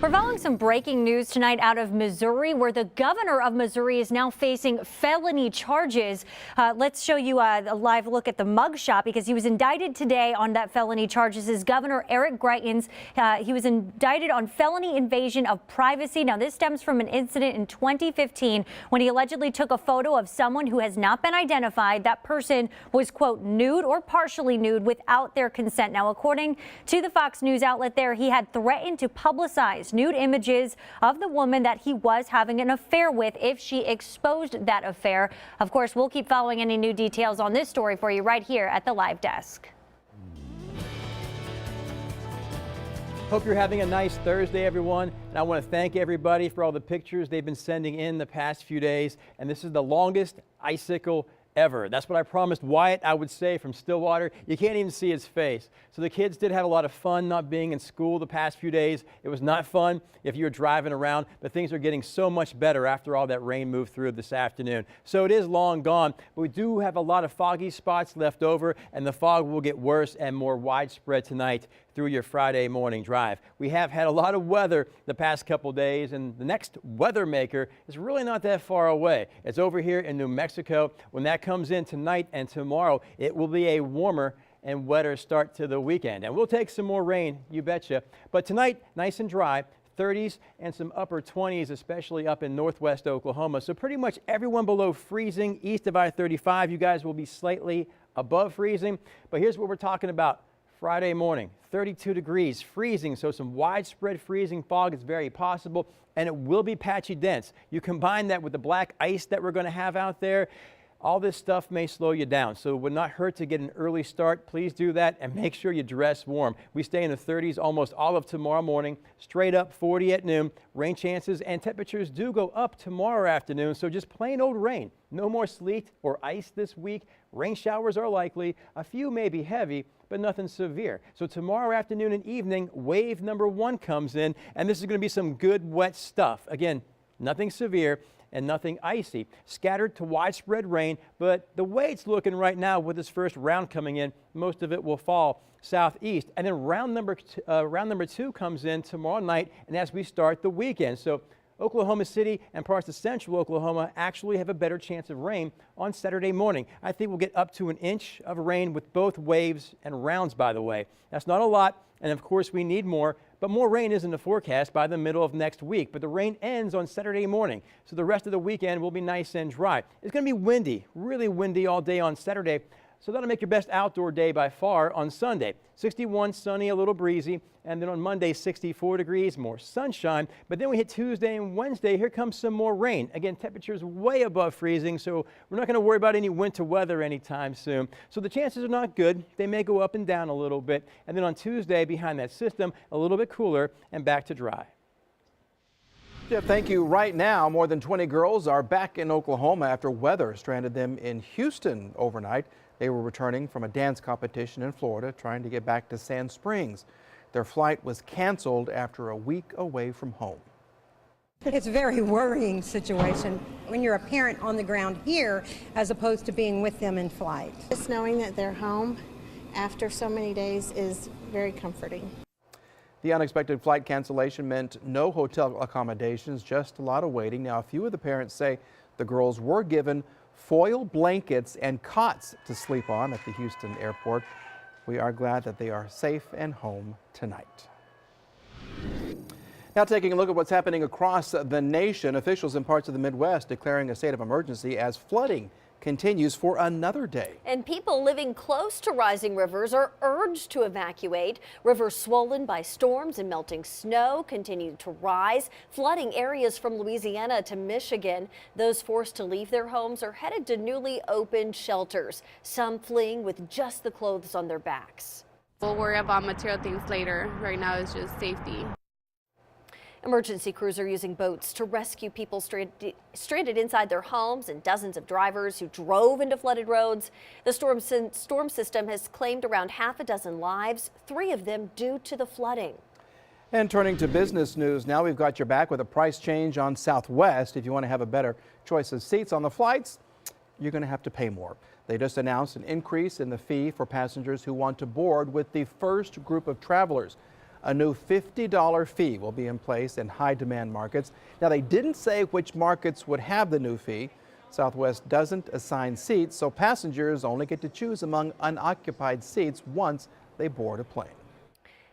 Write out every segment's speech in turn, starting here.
We're following some breaking news tonight out of Missouri, where the governor of Missouri is now facing felony charges. Let's show you a live look at the mugshot because he was indicted today on that felony charges. Is Governor Eric Greitens. He was indicted on felony invasion of privacy. Now, this stems from an incident in 2015 when he allegedly took a photo of someone who has not been identified. That person was, quote, nude or partially nude without their consent. Now, according to the Fox News outlet there, he had threatened to publicize nude images of the woman that he was having an affair with if she exposed that affair. Of course, we'll keep following any new details on this story for you right here at the live desk. Hope you're having a nice Thursday, everyone. And I want to thank everybody for all the pictures they've been sending in the past few days. And this is the longest icicle ever. That's what I promised Wyatt I would say from Stillwater. You can't even see his face. So the kids did have a lot of fun not being in school the past few days. It was not fun if you were driving around, but things are getting so much better after all that rain moved through this afternoon. So it is long gone, but we do have a lot of foggy spots left over, and the fog will get worse and more widespread tonight through your Friday morning drive. We have had a lot of weather the past couple days, and the next weather maker is really not that far away. It's over here in New Mexico. When that comes in tonight and tomorrow, it will be a warmer and wetter start to the weekend. And we'll take some more rain, you betcha. But tonight, nice and dry. 30s and some upper 20s, especially up in northwest Oklahoma. So pretty much everyone below freezing east of I-35. You guys will be slightly above freezing. But here's what we're talking about. Friday morning, 32 degrees, freezing, so some widespread freezing fog is very possible, and it will be patchy dense. You combine that with the black ice that we're going to have out there, all this stuff may slow you down, so it would not hurt to get an early start. Please do that and make sure you dress warm. We stay in the 30s almost all of tomorrow morning, straight up 40 at noon. Rain chances and temperatures do go up tomorrow afternoon, so just plain old rain. No more sleet or ice this week. Rain showers are likely. A few may be heavy, but nothing severe. So tomorrow afternoon and evening, wave number 1 comes in, and this is going to be some good wet stuff. Again, nothing severe and nothing icy. Scattered to widespread rain, but the way it's looking right now with this first round coming in, most of it will fall southeast. And then round number 2 comes in tomorrow night, and as we start the weekend. So Oklahoma City and parts of central Oklahoma actually have a better chance of rain on Saturday morning. I think we'll get up to an inch of rain with both waves and rounds, by the way. That's not a lot, and of course we need more, but more rain is in the forecast by the middle of next week. But the rain ends on Saturday morning, so the rest of the weekend will be nice and dry. It's going to be windy, really windy all day on Saturday, so that'll make your best outdoor day by far on Sunday. 61, sunny, a little breezy, and then on Monday, 64 degrees, more sunshine. But then we hit Tuesday and Wednesday, here comes some more rain. Again, temperatures way above freezing, so we're not going to worry about any winter weather anytime soon. So the chances are not good. They may go up and down a little bit. And then on Tuesday, behind that system, a little bit cooler and back to dry. Jeff, thank you. Right now, more than 20 girls are back in Oklahoma after weather stranded them in Houston overnight. They were returning from a dance competition in Florida, trying to get back to Sand Springs. Their flight was canceled after a week away from home. It's a very worrying situation when you're a parent on the ground here as opposed to being with them in flight. Just knowing that they're home after so many days is very comforting. The unexpected flight cancellation meant no hotel accommodations, just a lot of waiting. Now, a few of the parents say the girls were given foil blankets and cots to sleep on at the Houston airport. We are glad that they are safe and home tonight. Now taking a look at what's happening across the nation, officials in parts of the Midwest declaring a state of emergency as flooding continues for another day. And people living close to rising rivers are urged to evacuate. Rivers swollen by storms and melting snow continue to rise, flooding areas from Louisiana to Michigan. Those forced to leave their homes are headed to newly opened shelters, some fleeing with just the clothes on their backs. We'll worry about material things later. Right now it's just safety. Emergency crews are using boats to rescue people stranded inside their homes and dozens of drivers who drove into flooded roads. The storm system has claimed around half a dozen lives, 3 of them due to the flooding. And turning to business news, now we've got your back with a price change on Southwest. If you want to have a better choice of seats on the flights, you're going to have to pay more. They just announced an increase in the fee for passengers who want to board with the first group of travelers. A new $50 fee will be in place in high-demand markets. Now, they didn't say which markets would have the new fee. Southwest doesn't assign seats, so passengers only get to choose among unoccupied seats once they board a plane.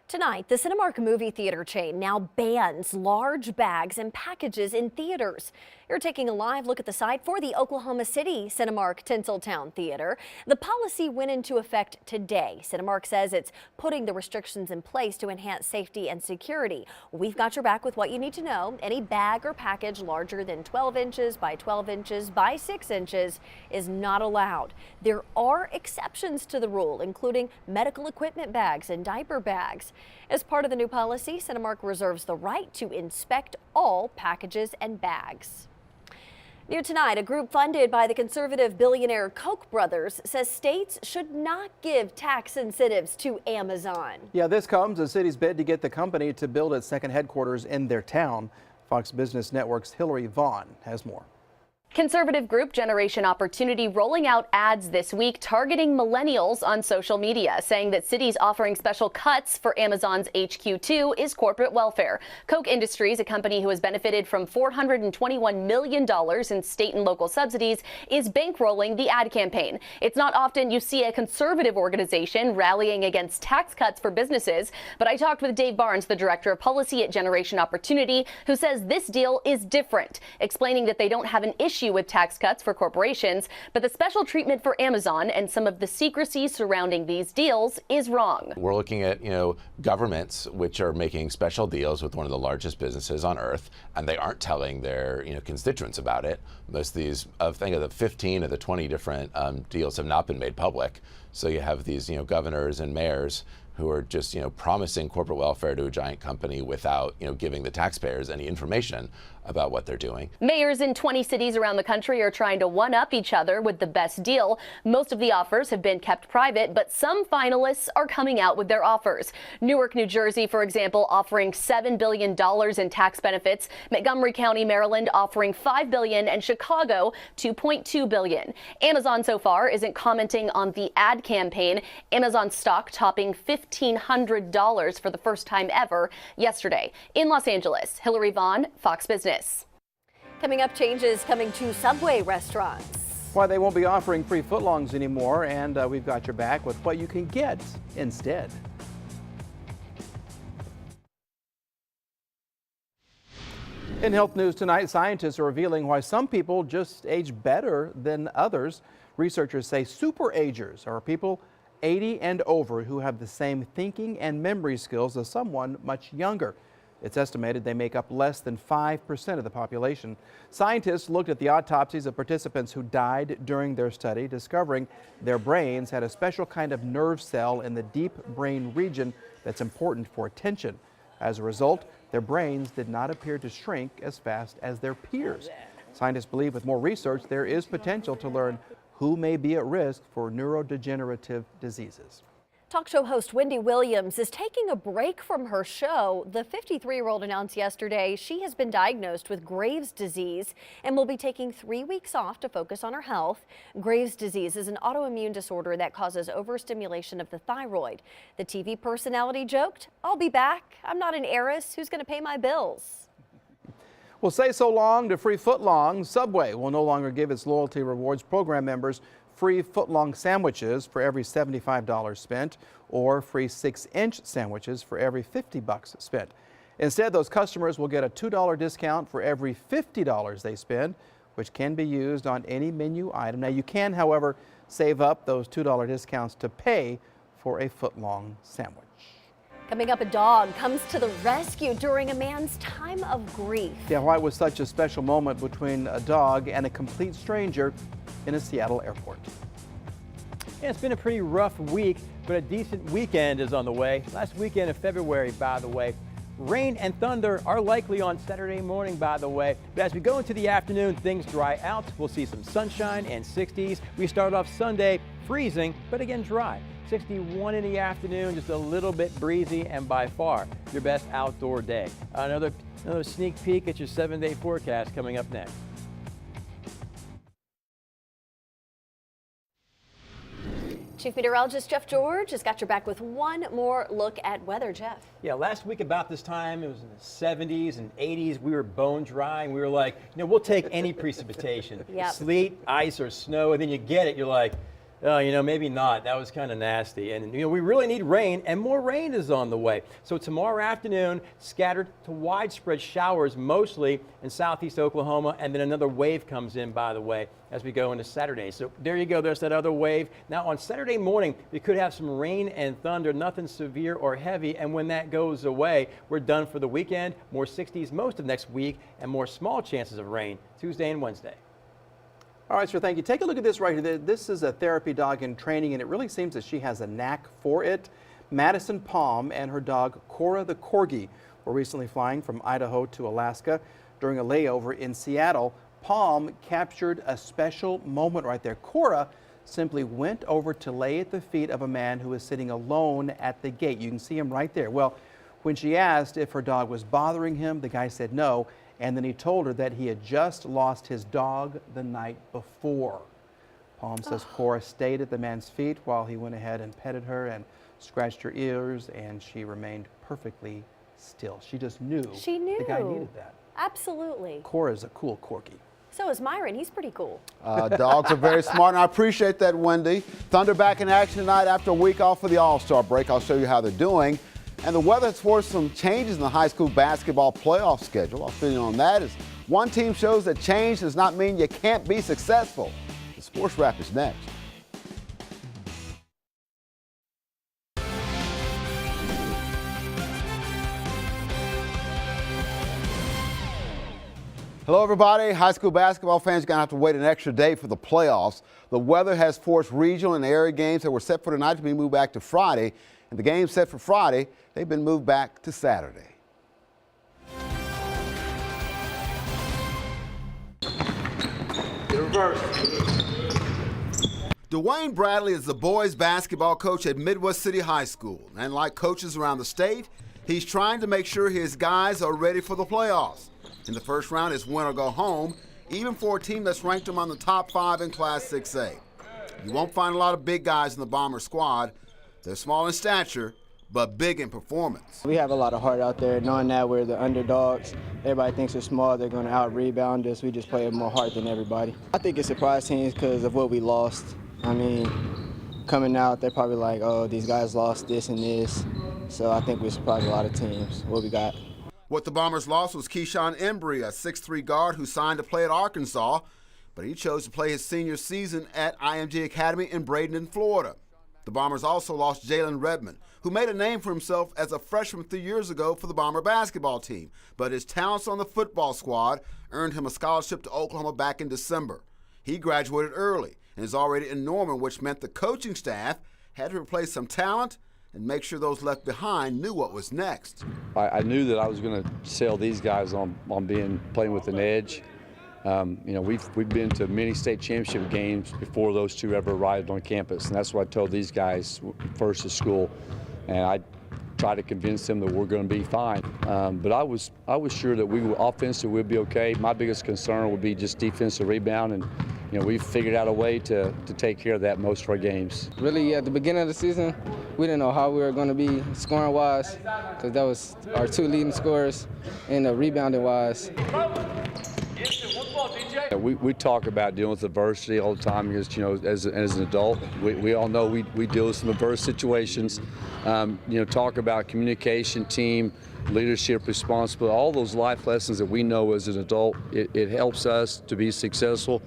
Tonight, the Cinemark movie theater chain now bans large bags and packages in theaters. You're taking a live look at the site for the Oklahoma City Cinemark Tinseltown Theater. The policy went into effect today. Cinemark says it's putting the restrictions in place to enhance safety and security. We've got your back with what you need to know. Any bag or package larger than 12 inches by 12 inches by 6 inches is not allowed. There are exceptions to the rule, including medical equipment bags and diaper bags. As part of the new policy, Cinemark reserves the right to inspect all packages and bags. New tonight, a group funded by the conservative billionaire Koch brothers says states should not give tax incentives to Amazon. Yeah, this comes as city's bid to get the company to build its second headquarters in their town. Fox Business Network's Hillary Vaughn has more. Conservative group Generation Opportunity rolling out ads this week targeting millennials on social media, saying that cities offering special cuts for Amazon's HQ2 is corporate welfare. Koch Industries, a company who has benefited from $421 million in state and local subsidies, is bankrolling the ad campaign. It's not often you see a conservative organization rallying against tax cuts for businesses, but I talked with Dave Barnes, the director of policy at Generation Opportunity, who says this deal is different, explaining that they don't have an issue with tax cuts for corporations, but the special treatment for Amazon and some of the secrecy surrounding these deals is wrong. We're looking at, governments which are making special deals with one of the largest businesses on earth, and they aren't telling their, constituents about it. Most of these, I think of the 15 of the 20 different deals have not been made public. So you have these, governors and mayors who are just, promising corporate welfare to a giant company without, giving the taxpayers any information about what they're doing. Mayors in 20 cities around the country are trying to one-up each other with the best deal. Most of the offers have been kept private, but some finalists are coming out with their offers. Newark, New Jersey, for example, offering $7 billion in tax benefits. Montgomery County, Maryland, offering $5 billion, and Chicago, $2.2 billion. Amazon so far isn't commenting on the ad campaign. Amazon stock topping $1,500 for the first time ever yesterday. In Los Angeles, Hillary Vaughn, Fox Business. Coming up, changes coming to Subway restaurants. Why they won't be offering free footlongs anymore, and we've got your back with what you can get instead. In health news tonight, scientists are revealing why some people just age better than others. Researchers say superagers are people 80 and over who have the same thinking and memory skills as someone much younger. It's estimated they make up less than 5% of the population. Scientists looked at the autopsies of participants who died during their study, discovering their brains had a special kind of nerve cell in the deep brain region that's important for attention. As a result, their brains did not appear to shrink as fast as their peers. Scientists believe with more research, there is potential to learn who may be at risk for neurodegenerative diseases. Talk show host Wendy Williams is taking a break from her show. The 53-year-old announced yesterday she has been diagnosed with Graves' disease and will be taking 3 weeks off to focus on her health. Graves' disease is an autoimmune disorder that causes overstimulation of the thyroid. The TV personality joked, "I'll be back. I'm not an heiress. Who's going to pay my bills?" Well, say so long to free footlongs. Subway will no longer give its loyalty rewards program members free footlong sandwiches for every $75 spent or free 6-inch sandwiches for every $50 spent. Instead, those customers will get a $2 discount for every $50 they spend, which can be used on any menu item. Now, you can, however, save up those $2 discounts to pay for a footlong sandwich. Coming up, a dog comes to the rescue during a man's time of grief. Yeah, why it was such a special moment between a dog and a complete stranger in a Seattle airport. Yeah, it's been a pretty rough week, but a decent weekend is on the way. Last weekend of February, by the way. Rain and thunder are likely on Saturday morning, by the way. But as we go into the afternoon, things dry out. We'll see some sunshine and 60s. We start off Sunday freezing, but again dry. 61 in the afternoon, just a little bit breezy, and by far your best outdoor day. Another sneak peek at your 7-day forecast coming up next. Chief Meteorologist Jeff George has got your back with one more look at weather. Jeff. Yeah, last week about this time, it was in the 70s and 80s. We were bone dry, and we were like, we'll take any precipitation. Yep. Sleet, ice, or snow, and then you get it, you're like, oh, maybe not. That was kind of nasty. And, we really need rain, and more rain is on the way. So tomorrow afternoon, scattered to widespread showers, mostly in southeast Oklahoma, and then another wave comes in, by the way, as we go into Saturday. So there you go. There's that other wave. Now, on Saturday morning, we could have some rain and thunder, nothing severe or heavy. And when that goes away, we're done for the weekend. More 60s most of next week, and more small chances of rain Tuesday and Wednesday. All right, sir, thank you. Take a look at this right here. This is a therapy dog in training, and it really seems that she has a knack for it. Madison Palm and her dog, Cora the Corgi, were recently flying from Idaho to Alaska. During a layover in Seattle, Palm captured a special moment right there. Cora simply went over to lay at the feet of a man who was sitting alone at the gate. You can see him right there. Well, when she asked if her dog was bothering him, the guy said no. And then he told her that he had just lost his dog the night before. Palm says Cora stayed at the man's feet while he went ahead and petted her and scratched her ears, and she remained perfectly still. She just knew, the guy needed that. Absolutely. Cora's a cool corgi. So is Myron. He's pretty cool. Dogs are very smart, and I appreciate that, Wendy. Thunder back in action tonight after a week off for the All-Star break. I'll show you how they're doing. And the weather has forced some changes in the high school basketball playoff schedule. I'll fill you on that as one team shows that change does not mean you can't be successful. The Sports Wrap is next. Hello, everybody. High school basketball fans are going to have to wait an extra day for the playoffs. The weather has forced regional and area games that were set for tonight to be moved back to Friday. And the games set for Friday, they've been moved back to Saturday. Dwayne Bradley is the boys basketball coach at Midwest City High School. And like coaches around the state, he's trying to make sure his guys are ready for the playoffs. In the first round, it's win or go home, even for a team that's ranked among the top 5 in Class 6A. You won't find a lot of big guys in the Bomber squad. They're small in stature, but big in performance. We have a lot of heart out there, knowing that we're the underdogs. Everybody thinks we're small, they're going to out-rebound us. We just play with more heart than everybody. I think it surprised teams because of what we lost. I mean, coming out, they're probably like, oh, these guys lost this and this. So I think we surprised a lot of teams, what we got. What the Bombers lost was Keyshawn Embry, a 6'3" guard who signed to play at Arkansas, but he chose to play his senior season at IMG Academy in Bradenton, Florida. The Bombers also lost Jalen Redmond, who made a name for himself as a freshman 3 years ago for the Bomber basketball team. But his talents on the football squad earned him a scholarship to Oklahoma back in December. He graduated early and is already in Norman, which meant the coaching staff had to replace some talent and make sure those left behind knew what was next. I knew that I was going to sell these guys on playing with an edge. We've been to many state championship games before those two ever arrived on campus, and that's what I told these guys first at school. And I tried to convince them that we're going to be fine. But I was sure that we offensively would be okay. My biggest concern would be just defensive rebound, and we've figured out a way to take care of that most of our games. Really, at the beginning of the season, we didn't know how we were going to be scoring-wise, because that was our 2 leading scorers, and rebounding-wise. We talk about dealing with adversity all the time because, as an adult, we all know we deal with some adverse situations. Talk about communication, team, leadership, responsibility, all those life lessons that we know as an adult. It helps us to be successful.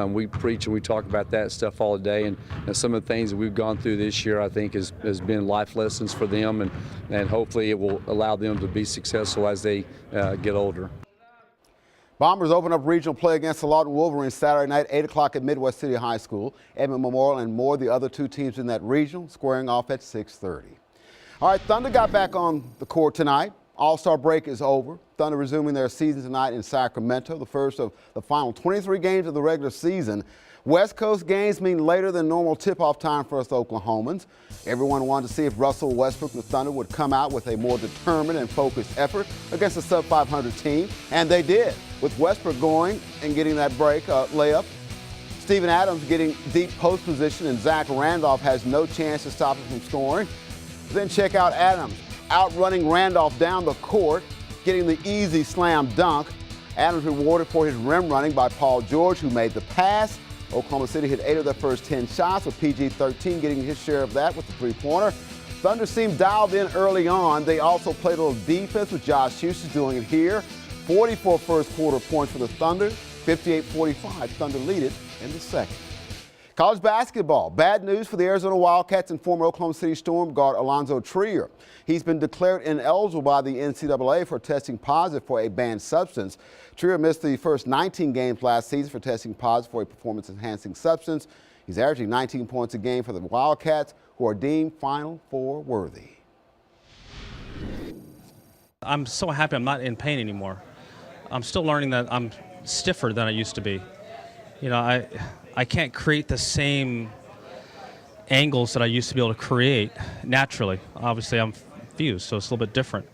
We preach and we talk about that stuff all day, and some of the things that we've gone through this year, I think, has been life lessons for them, and hopefully it will allow them to be successful as they get older. Bombers open up regional play against the Lawton Wolverines Saturday night, 8 o'clock at Midwest City High School. Edmond Memorial and more, the other 2 teams in that regional, squaring off at 6:30. All right, Thunder got back on the court tonight. All-Star break is over. Thunder resuming their season tonight in Sacramento, the first of the final 23 games of the regular season. West Coast games mean later than normal tip-off time for us Oklahomans. Everyone wanted to see if Russell Westbrook and the Thunder would come out with a more determined and focused effort against a sub-500 team, and they did, with Westbrook going and getting that break layup. Steven Adams getting deep post position, and Zach Randolph has no chance to stop him from scoring. Then check out Adams outrunning Randolph down the court, getting the easy slam dunk. Adams rewarded for his rim running by Paul George, who made the pass. Oklahoma City hit 8 of their first 10 shots, with PG-13 getting his share of that with the three-pointer. Thunder seemed dialed in early on. They also played a little defense, with Josh Houston doing it here. 44 first quarter points for the Thunder, 58-45. Thunder lead it in the second. College basketball, bad news for the Arizona Wildcats and former Oklahoma City Storm guard Alonzo Trier. He's been declared ineligible by the NCAA for testing positive for a banned substance. Trier missed the first 19 games last season for testing positive for a performance-enhancing substance. He's averaging 19 points a game for the Wildcats, who are deemed Final Four worthy. I'm so happy I'm not in pain anymore. I'm still learning that I'm stiffer than I used to be. You know, I can't create the same angles that I used to be able to create naturally. Obviously, I'm fused, so it's a little bit different.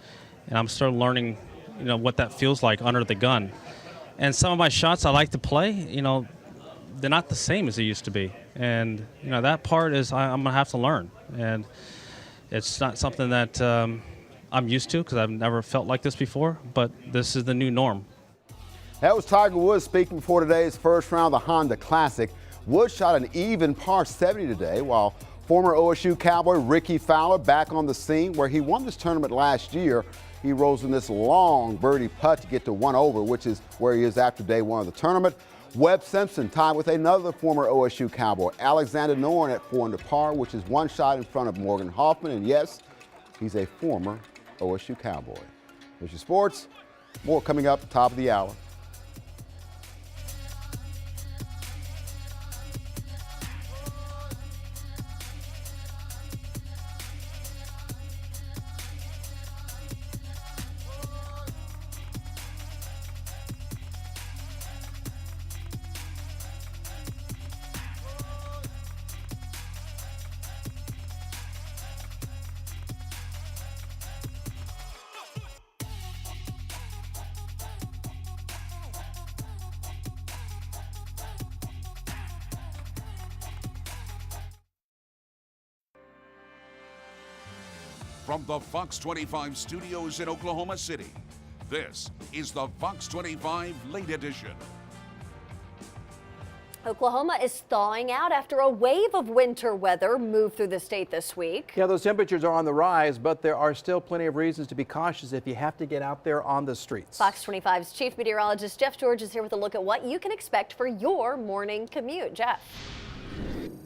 And I'm still learning, you know, what that feels like under the gun. And some of my shots I like to play, you know, they're not the same as they used to be. And, you know, that part is I'm going to have to learn. And it's not something that I'm used to, because I've never felt like this before, but this is the new norm. That was Tiger Woods speaking before today's first round of the Honda Classic. Woods shot an even par 70 today, while former OSU Cowboy Ricky Fowler back on the scene, where he won this tournament last year. He rolls in this long birdie putt to get to 1 over, which is where he is after day one of the tournament. Webb Simpson tied with another former OSU Cowboy, Alexander Norn, at 4 under par, which is one shot in front of Morgan Hoffman. And yes, he's a former OSU Cowboy. Here's your sports. More coming up top of the hour. From the Fox 25 studios in Oklahoma City, this is the Fox 25 Late Edition. Oklahoma is thawing out after a wave of winter weather moved through the state this week. Yeah, those temperatures are on the rise, but there are still plenty of reasons to be cautious if you have to get out there on the streets. Fox 25's chief meteorologist Jeff George is here with a look at what you can expect for your morning commute. Jeff.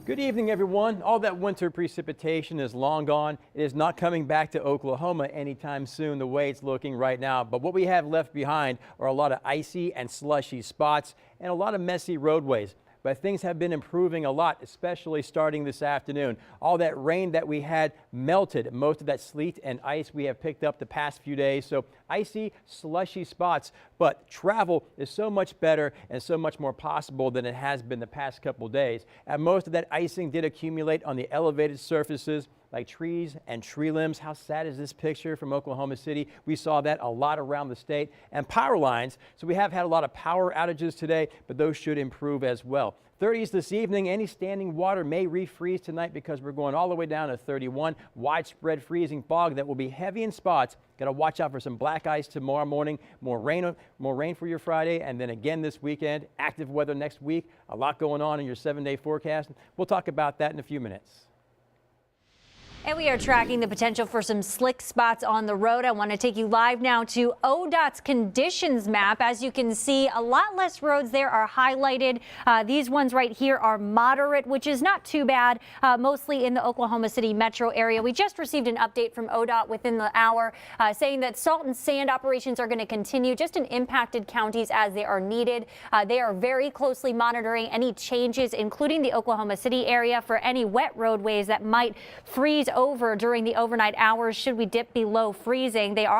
Good evening, everyone. All that winter precipitation is long gone. It is not coming back to Oklahoma anytime soon, the way it's looking right now. But what we have left behind are a lot of icy and slushy spots and a lot of messy roadways. But things have been improving a lot, especially starting this afternoon. All that rain that we had melted most of that sleet and ice we have picked up the past few days. So icy, slushy spots, but travel is so much better and so much more possible than it has been the past couple days. And most of that icing did accumulate on the elevated surfaces like trees and tree limbs. How sad is this picture from Oklahoma City? We saw that a lot around the state. And power lines, so we have had a lot of power outages today, but those should improve as well. 30s this evening. Any standing water may refreeze tonight because we're going all the way down to 31. Widespread freezing fog that will be heavy in spots. Got to watch out for some black ice tomorrow morning. More rain for your Friday, and then again this weekend. Active weather next week. A lot going on in your 7-day forecast. We'll talk about that in a few minutes. And we are tracking the potential for some slick spots on the road. I want to take you live now to ODOT's conditions map. As you can see, a lot less roads there are highlighted. These ones right here are moderate, which is not too bad, mostly in the Oklahoma City metro area. We just received an update from ODOT within the hour saying that salt and sand operations are going to continue just in impacted counties as they are needed. They are very closely monitoring any changes, including the Oklahoma City area, for any wet roadways that might freeze over during the overnight hours should we dip below freezing. They are